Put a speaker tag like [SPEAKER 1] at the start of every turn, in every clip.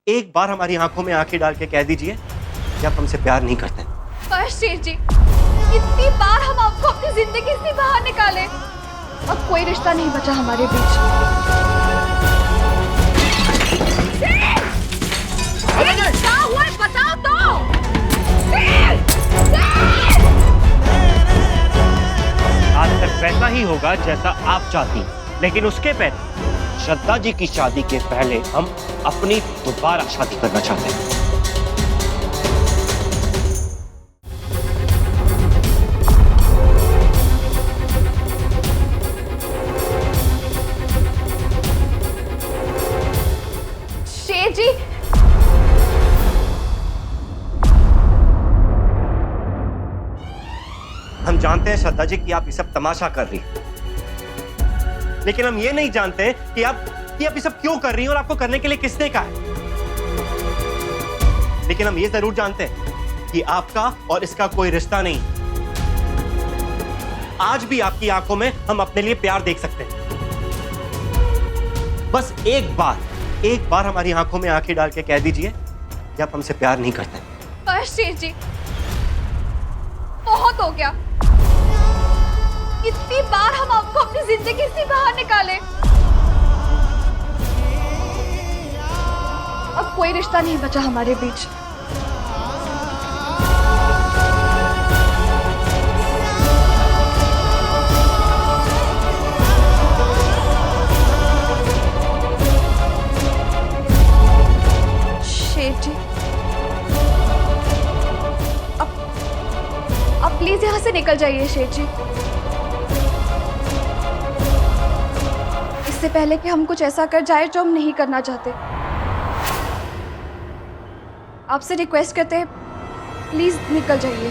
[SPEAKER 1] एक बार हमारी आंखों में आंखें डाल के कह दीजिए कि आप हमसे प्यार नहीं करते।
[SPEAKER 2] बस शेर जी, कितनी बार हम आपको अपनी जिंदगी से बाहर निकाले, अब कोई रिश्ता नहीं बचा हमारे बीच। क्या हुआ है बताओ तो।
[SPEAKER 1] आज तक वैसा ही होगा जैसा आप चाहती, लेकिन उसके पहले श्रद्धा जी की शादी के पहले हम अपनी दोबारा शादी करना चाहते हैं।
[SPEAKER 2] शेर जी,
[SPEAKER 1] हम जानते हैं श्रद्धा जी कि आप ये सब तमाशा कर रही हैं, लेकिन हम ये नहीं जानते कि आप ये सब क्यों कर रही हैं और आपको करने के लिए किसने कहा है। लेकिन हम ये जरूर जानते हैं कि आपका और इसका कोई रिश्ता नहीं। आज भी आपकी आंखों में हम अपने लिए प्यार देख सकते हैं। बस एक बार हमारी आंखों में आंखें डाल के कह दीजिए कि आप हमसे प्यार नहीं करते।
[SPEAKER 2] बस शेर जी, बहुत हो गया। कितनी बार हम आपको अपनी जिंदगी से बाहर निकाले, अब कोई रिश्ता नहीं बचा हमारे बीच। शेर जी, अब प्लीज यहाँ से निकल जाइए शेर जी, इससे पहले कि हम कुछ ऐसा कर जाए जो हम नहीं करना चाहते। आपसे रिक्वेस्ट करते हैं, प्लीज निकल जाइए।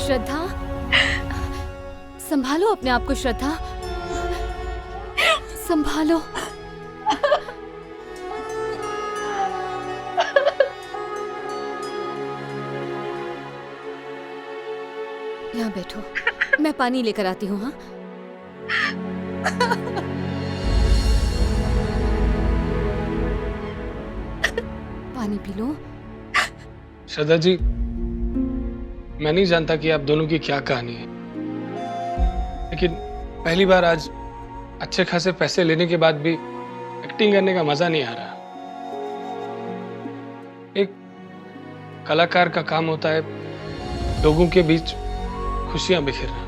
[SPEAKER 3] श्रद्धा, संभालो अपने आप को श्रद्धा, संभालो। यहाँ बैठो, मैं पानी लेकर आती हूँ। हाँ, पानी पी लो।
[SPEAKER 4] श्रद्धा जी, मैं नहीं जानता कि आप दोनों की क्या कहानी है, लेकिन पहली बार आज अच्छे खासे पैसे लेने के बाद भी एक्टिंग करने का मजा नहीं आ रहा। एक कलाकार का काम होता है लोगों के बीच खुशियां बिखेरना,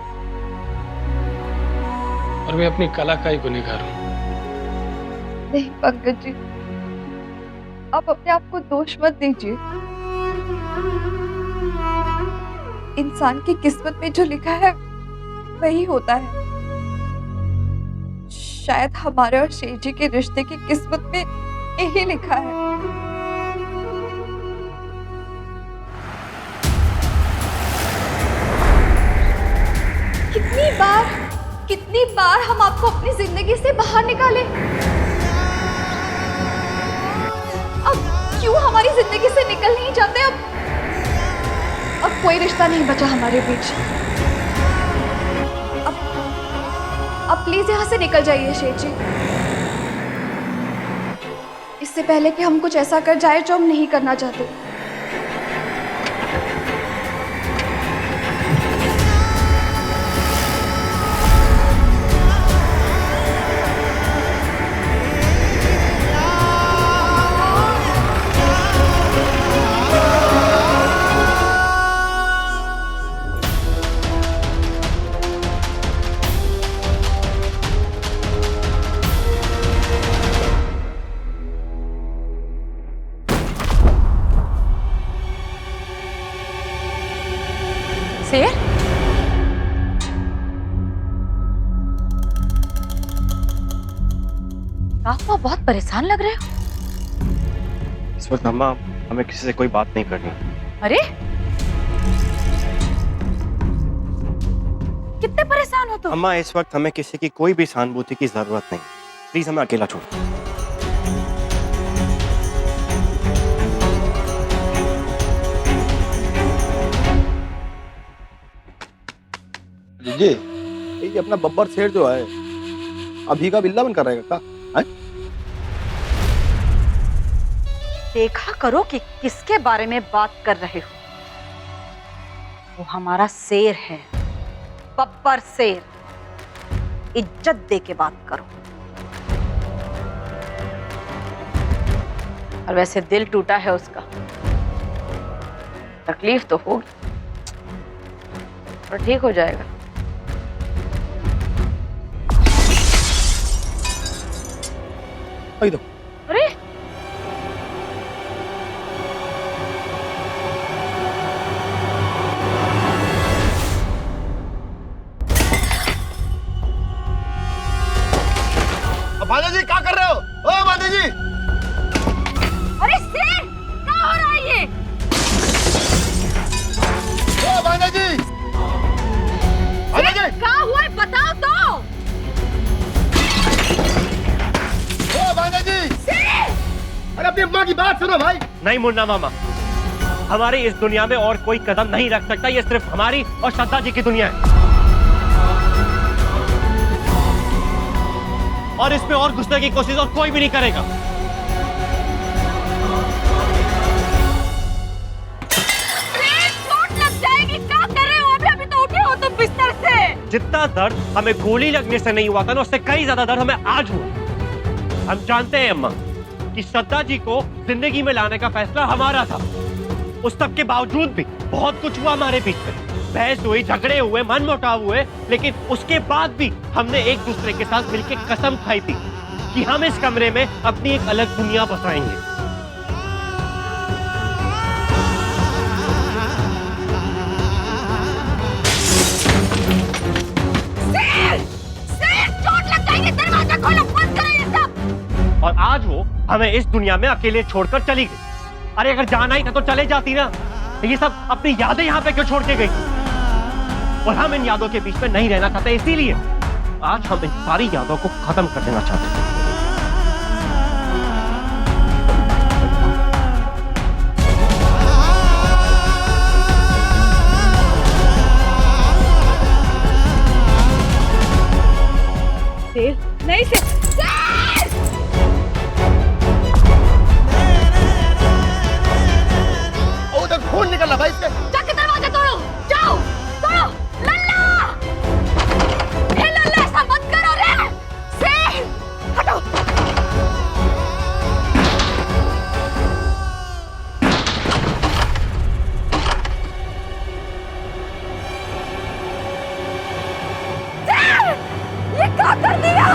[SPEAKER 4] और मैं अपनी कला का ही गुनहगार हूं।
[SPEAKER 2] नहीं पंकज जी, आप अपने आप को दोष मत दीजिए। इंसान की किस्मत में जो लिखा है वही होता है। शायद हमारे और शेर जी के रिश्ते की किस्मत में यही लिखा है। कितनी बार हम आपको अपनी जिंदगी से बाहर निकाले, अब क्यों हमारी जिंदगी से निकल नहीं जाते। अब कोई रिश्ता नहीं बचा हमारे बीच। अब प्लीज यहाँ से निकल जाइए शेर जी, इससे पहले कि हम कुछ ऐसा कर जाए जो हम नहीं करना चाहते। शेर? आप बहुत परेशान लग रहे हो।
[SPEAKER 1] इस वक्त अम्मा हमें किसी से कोई बात नहीं करनी।
[SPEAKER 2] अरे कितने परेशान हो तुम?
[SPEAKER 1] अम्मा इस वक्त हमें किसी की कोई भी सहानुभूति की जरूरत नहीं। प्लीज हमें अकेला छोड़ो।
[SPEAKER 5] जी ये अपना बब्बर शेर जो है अभी का बिल्ला बनकर रहेगा का?
[SPEAKER 2] देखा करो कि किसके बारे में बात कर रहे हो। वो हमारा शेर है, बब्बर शेर। इज्जत दे के बात करो। और वैसे दिल टूटा है उसका, तकलीफ तो होगी पर ठीक हो जाएगा।
[SPEAKER 5] आई दो।
[SPEAKER 2] अरे
[SPEAKER 5] भांजा जी क्या कर रहे हो? ओ भांजा जी!
[SPEAKER 2] अरे शेर क्या हो रहा है ये?
[SPEAKER 5] ओ भांजा जी! भांजा जी!
[SPEAKER 2] क्या हुआ है बताओ तो।
[SPEAKER 5] ओ भांजा जी! अरे अपनी अम्मा की बात सुनो भाई।
[SPEAKER 1] नहीं मुन्ना मामा, हमारी इस दुनिया में और कोई कदम नहीं रख सकता। ये सिर्फ हमारी और श्रद्धा जी की दुनिया है। और इसमें और घुसने की कोशिश और कोई भी नहीं करेगा।
[SPEAKER 2] चोट लग जाएगी। क्या कर रहे हो? अभी तो उठे हो तुम बिस्तर से।
[SPEAKER 1] जितना दर्द हमें गोली लगने से नहीं हुआ था ना, उससे कई ज्यादा दर्द हमें आज हुआ। हम जानते हैं अम्मा कि श्रद्धा जी को जिंदगी में लाने का फैसला हमारा था। उस सब के बावजूद भी बहुत कुछ हुआ हमारे बीच में। बहस हुई, झगड़े हुए, मनमुटाव हुए, लेकिन उसके बाद भी हमने एक दूसरे के साथ मिलकर कसम खाई थी कि हम इस कमरे में अपनी एक अलग दुनिया बसाएंगे।
[SPEAKER 2] चोट लग जाएगी। दरवाजा खोलो, बंद करो ये सब।
[SPEAKER 1] और आज वो हमें इस दुनिया में अकेले छोड़कर चली गई। अरे अगर जाना ही था तो चले जाती ना। ये सब अपनी यादें यहाँ पे क्यों छोड़ के गई? और हम इन यादों के बीच में नहीं रहना चाहते, इसीलिए आज हम इन सारी यादों को खत्म कर देना चाहते हैं।
[SPEAKER 2] नहीं से
[SPEAKER 5] उधर खून निकल रहा भाई इसके।
[SPEAKER 2] जाके दरवाजा तोड़ो। जाओ तोड़ो। लल्ला, हे लल्ला ऐसा मत करो रे। शेर हटो। शेर, ये क्या कर दिया?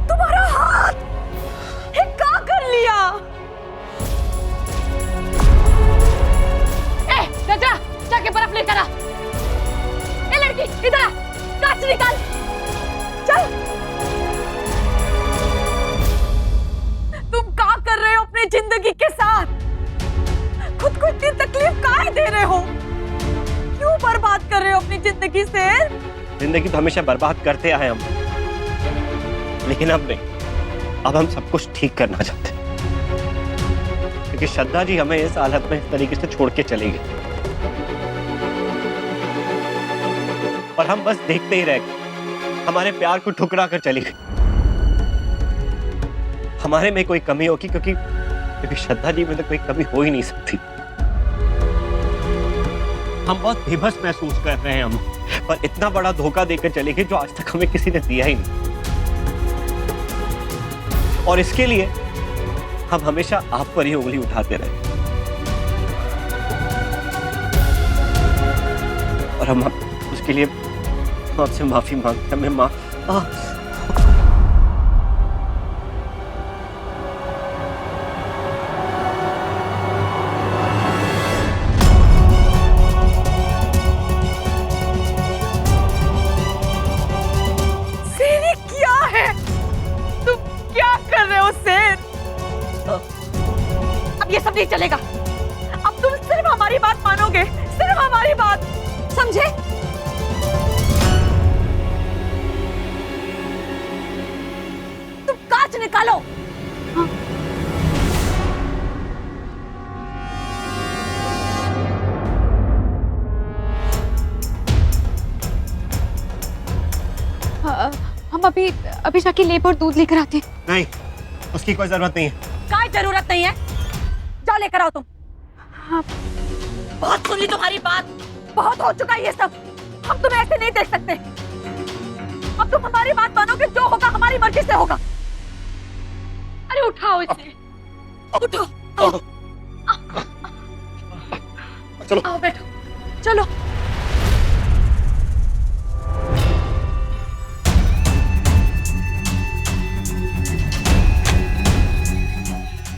[SPEAKER 2] तुम्हारा हाथ ये क्या कर लिया? जा जाके बर्फ लेकर आ। ए लड़की इधर आ, कांच निकाल। चल। तुम क्या कर रहे हो अपनी जिंदगी के साथ? खुद को इतनी तकलीफ काहे दे रहे हो? क्यों बर्बाद कर रहे हो अपनी जिंदगी से?
[SPEAKER 1] जिंदगी तो हमेशा बर्बाद करते आए हम, लेकिन अब नहीं। अब हम सब कुछ ठीक करना चाहते हैं, क्योंकि श्रद्धा जी हमें इस हालत में इस तरीके से छोड़ के चली गई और हम बस देखते ही रह गए। हमारे प्यार को ठुकरा कर चली गई। हमारे में कोई कमी होगी क्योंकि श्रद्धा जी में तो कोई कमी हो ही नहीं सकती। हम बहुत बेबस महसूस कर रहे हैं हम, पर इतना बड़ा धोखा देकर चली गई जो आज तक हमें किसी ने दिया ही नहीं। और इसके लिए हम हमेशा आप पर ही उंगली उठाते रहे। और हम उसके लिए आपसे माफी मांगते हैं। मैं
[SPEAKER 3] अभी अभी जाके लेब और दूध लेकर आते हैं।
[SPEAKER 1] नहीं, उसकी कोई जरूरत नहीं है।
[SPEAKER 2] काय जरूरत नहीं है, जाओ लेकर आओ तुम। हाँ, बहुत सुन ली तुम्हारी बात, बहुत हो चुका है ये सब। हम तुम्हें ऐसे नहीं देख सकते। अब तुम हमारी बात मानोगे, जो होगा हमारी मर्जी से होगा। अरे उठाओ इसे, उठो, आओ।
[SPEAKER 5] चलो
[SPEAKER 2] आओ बैठो, चलो।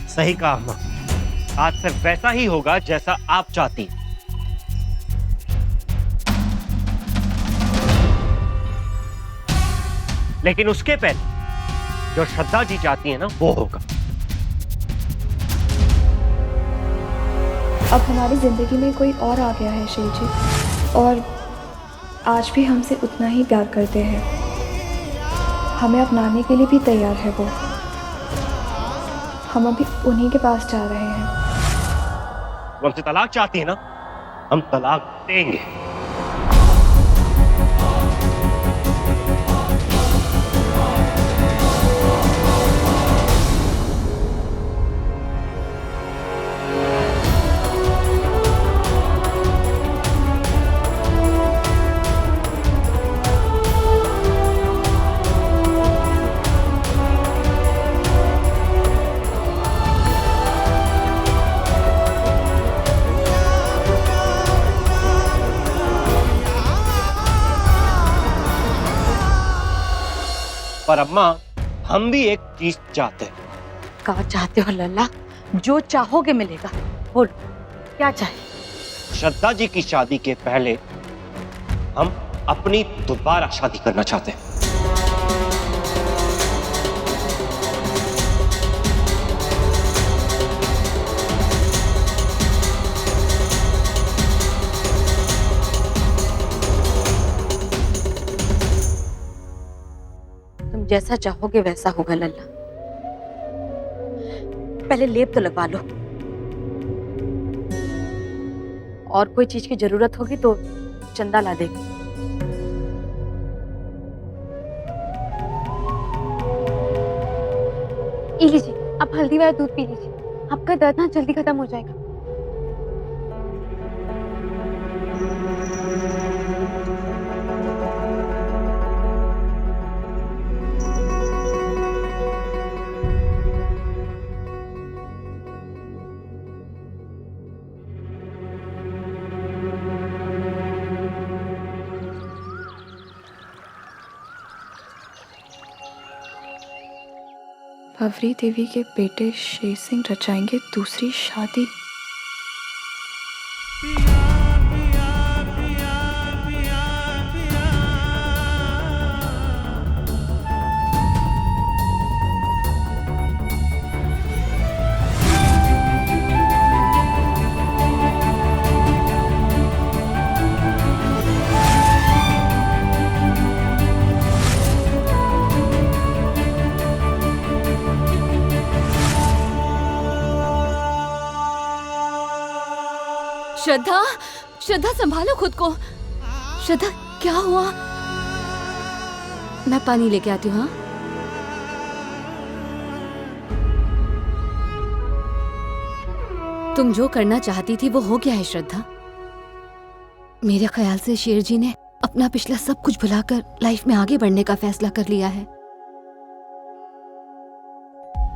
[SPEAKER 1] सही कहा अम्मा, आज से वैसा ही होगा जैसा आप चाहती हैं। लेकिन उसके पहले जो श्रद्धा जी चाहती है ना, वो होगा।
[SPEAKER 6] अब हमारी ज़िंदगी में कोई और आ गया है शेर जी, और आज भी हमसे उतना ही प्यार करते हैं। हमें अपनाने के लिए भी तैयार है वो। हम अभी उन्हीं के पास जा रहे हैं।
[SPEAKER 1] वो हमसे तलाक चाहती है ना, हम तलाक देंगे। पर अम्मा, हम भी एक चीज चाहते हैं।
[SPEAKER 2] क्या चाहते हो लल्ला? जो चाहोगे मिलेगा। बोलो, क्या चाहिए?
[SPEAKER 1] श्रद्धा जी की शादी के पहले हम अपनी दोबारा शादी करना चाहते हैं।
[SPEAKER 2] तुम जैसा चाहोगे वैसा होगा लल्ला। पहले लेप तो लगवा लो, और कोई चीज की जरूरत होगी तो चंदा ला देगी।
[SPEAKER 3] ये लीजिए, आप हल्दी वाला दूध पी लीजिए, आपका दर्द ना जल्दी खत्म हो जाएगा।
[SPEAKER 6] भवरी देवी के बेटे शेर सिंह रचाएंगे दूसरी शादी।
[SPEAKER 3] श्रद्धा, श्रद्धा संभालो खुद को। श्रद्धा, क्या हुआ? मैं पानी लेके आती हूँ। हाँ, तुम जो करना चाहती थी वो हो गया है श्रद्धा। मेरे ख्याल से शेर जी ने अपना पिछला सब कुछ भुलाकर लाइफ में आगे बढ़ने का फैसला कर लिया है।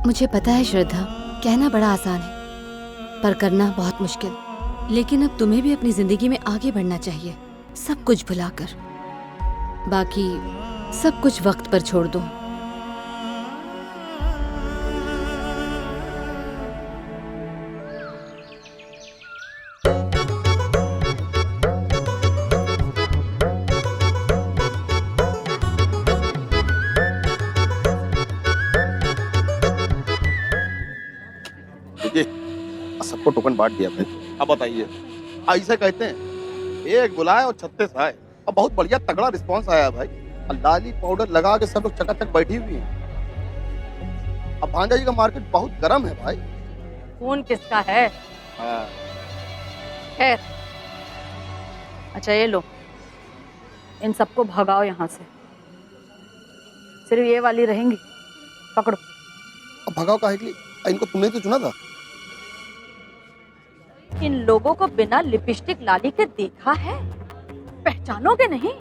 [SPEAKER 3] मुझे पता है श्रद्धा, कहना बड़ा आसान है पर करना बहुत मुश्किल। लेकिन अब तुम्हें भी अपनी जिंदगी में आगे बढ़ना चाहिए, सब कुछ भुलाकर। बाकी सब कुछ वक्त पर छोड़ दो।
[SPEAKER 5] सबको टोकन बांट दिया भाई। अब बताइए, ऐसे कहते हैं एक बुलाए और 36 आए। अब बहुत बढ़िया तगड़ा रिस्पांस आया भाई। लाली पाउडर लगा के सब लोग चकाचक बैठी हुई हैं। अब भांजा जी का मार्केट बहुत गर्म है भाई।
[SPEAKER 2] खून किसका है?
[SPEAKER 5] हाँ।
[SPEAKER 2] खैर, अच्छा ये लो, इन सबको भगाओ यहाँ से। सिर्फ ये वाली रहेंगी। पकड़ो।
[SPEAKER 5] अब भगाओ काहे के लिए? इनको तुमने तो चुना था।
[SPEAKER 2] इन लोगों को बिना लिपस्टिक लाली के देखा है? पहचानोगे नहीं?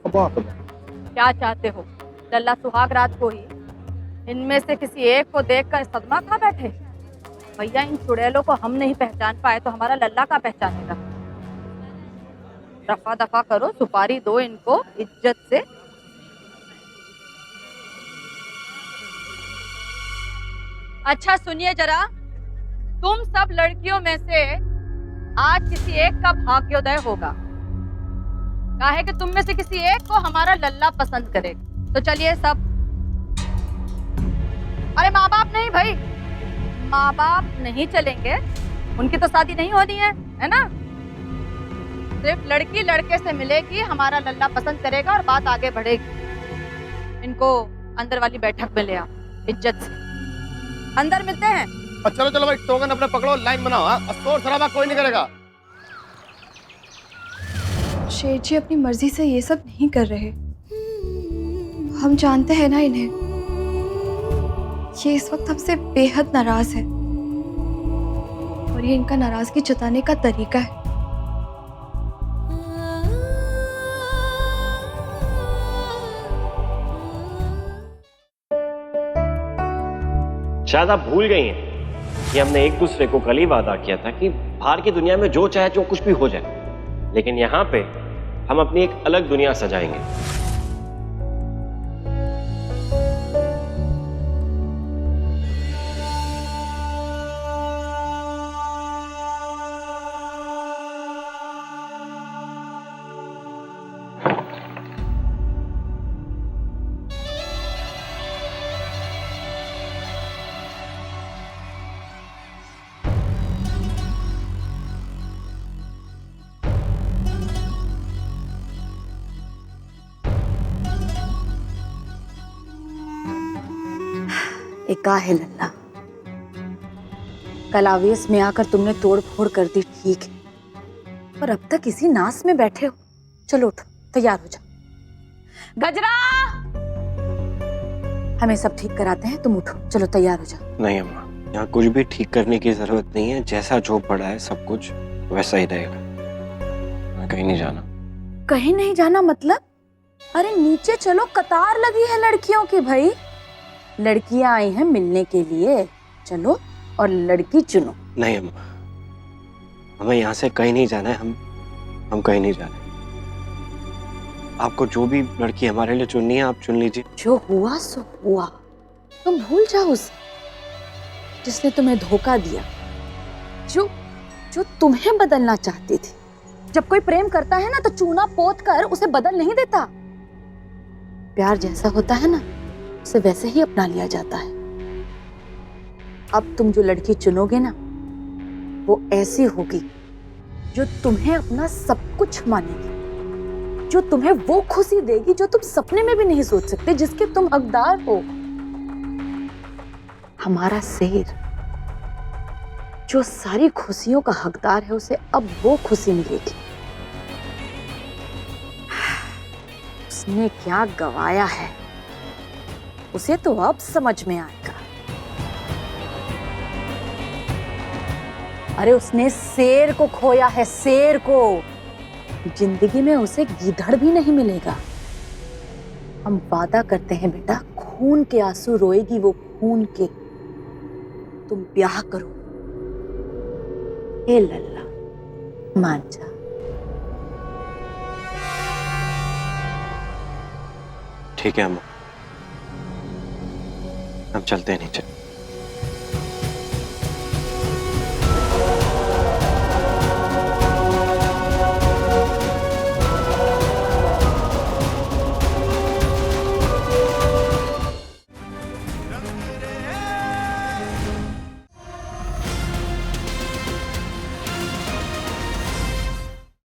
[SPEAKER 5] अब बाप रे।
[SPEAKER 2] क्या चाहते हो? लल्ला सुहाग रात को ही इनमें से किसी एक को देखकर सदमा खा बैठे? भैया, इन चुड़ैलों को हम नहीं पहचान पाए तो हमारा लल्ला का पहचानेगा? रफा दफा करो, सुपारी दो इनको इज्जत से। अच्छा सुनिए जरा, तुम सब लड़कियों में से आज किसी एक का भाग्योदय होगा। काहे कि तुम में से किसी एक को हमारा लल्ला पसंद करेगा। तो चलिए सब। अरे माँ बाप नहीं भाई, माँ बाप नहीं चलेंगे, उनकी तो शादी नहीं होनी है ना? सिर्फ लड़की लड़के से मिलेगी, हमारा लल्ला पसंद करेगा और बात आगे बढ़ेगी। इनको अंदर वाली बैठक में ले आओ, इज्जत से। अंदर मिलते हैं।
[SPEAKER 5] चलो चलो भाई, टोकन अपने पकड़ो, लाइन बनाओ। हाँ, शोर शराबा कोई नहीं करेगा।
[SPEAKER 6] शेठ जी अपनी मर्जी से ये सब नहीं कर रहे। हम जानते हैं ना इन्हें, ये इस वक्त हमसे बेहद नाराज है और ये इनका नाराजगी जताने का तरीका है।
[SPEAKER 1] शायद आप भूल गई हैं कि हमने एक दूसरे को कल ही वादा किया था कि बाहर की दुनिया में जो चाहे जो कुछ भी हो जाए, लेकिन यहाँ पे हम अपनी एक अलग दुनिया सजाएंगे।
[SPEAKER 2] एका है लल्ला, कल आवेश में आकर तुमने तोड़ फोड़ कर दी, ठीक है, पर अब तक इसी नास में बैठे हो। चलो उठो, तैयार हो जाओ। गजरा, हमें सब ठीक कराते हैं, तुम उठो, चलो तैयार हो जाओ।
[SPEAKER 1] नहीं अम्मा, यहाँ कुछ भी ठीक करने की जरूरत नहीं है। जैसा जो पड़ा है सब कुछ वैसा ही रहेगा। कहीं नहीं जाना।
[SPEAKER 2] कहीं नहीं जाना मतलब? अरे नीचे चलो, कतार लगी है लड़कियों की भाई। लड़कियां आई हैं मिलने के लिए, चलो और लड़की चुनो।
[SPEAKER 1] नहीं अम्मा, हमें यहाँ से कहीं नहीं जाना है। हम कहीं नहीं जा रहे। आपको जो भी लड़की हमारे लिए चुननी है आप चुन लीजिए।
[SPEAKER 2] जो हुआ सो हुआ, तुम भूल जाओ उसे जिसने तुम्हें धोखा दिया, जो तुम्हें बदलना चाहती थी। जब कोई प्रेम करता है ना तो चूना पोत कर उसे बदल नहीं देता। प्यार जैसा होता है ना उसे वैसे ही अपना लिया जाता है। अब तुम जो लड़की चुनोगे ना वो ऐसी होगी जो तुम्हें अपना सब कुछ मानेगी, जो तुम्हें वो खुशी देगी जो तुम सपने में भी नहीं सोच सकते, जिसके तुम हकदार हो। हमारा शेर जो सारी खुशियों का हकदार है, उसे अब वो खुशी मिलेगी। उसने क्या गवाया है उसे तो अब समझ में आएगा। अरे उसने शेर को खोया है, शेर को। जिंदगी में उसे गीदड़ भी नहीं मिलेगा। हम वादा करते हैं बेटा, खून के आंसू रोएगी वो, खून के। तुम ब्याह करो। हे लल्ला, मान जा।
[SPEAKER 1] ठीक है अम्मा, हम चलते हैं नीचे।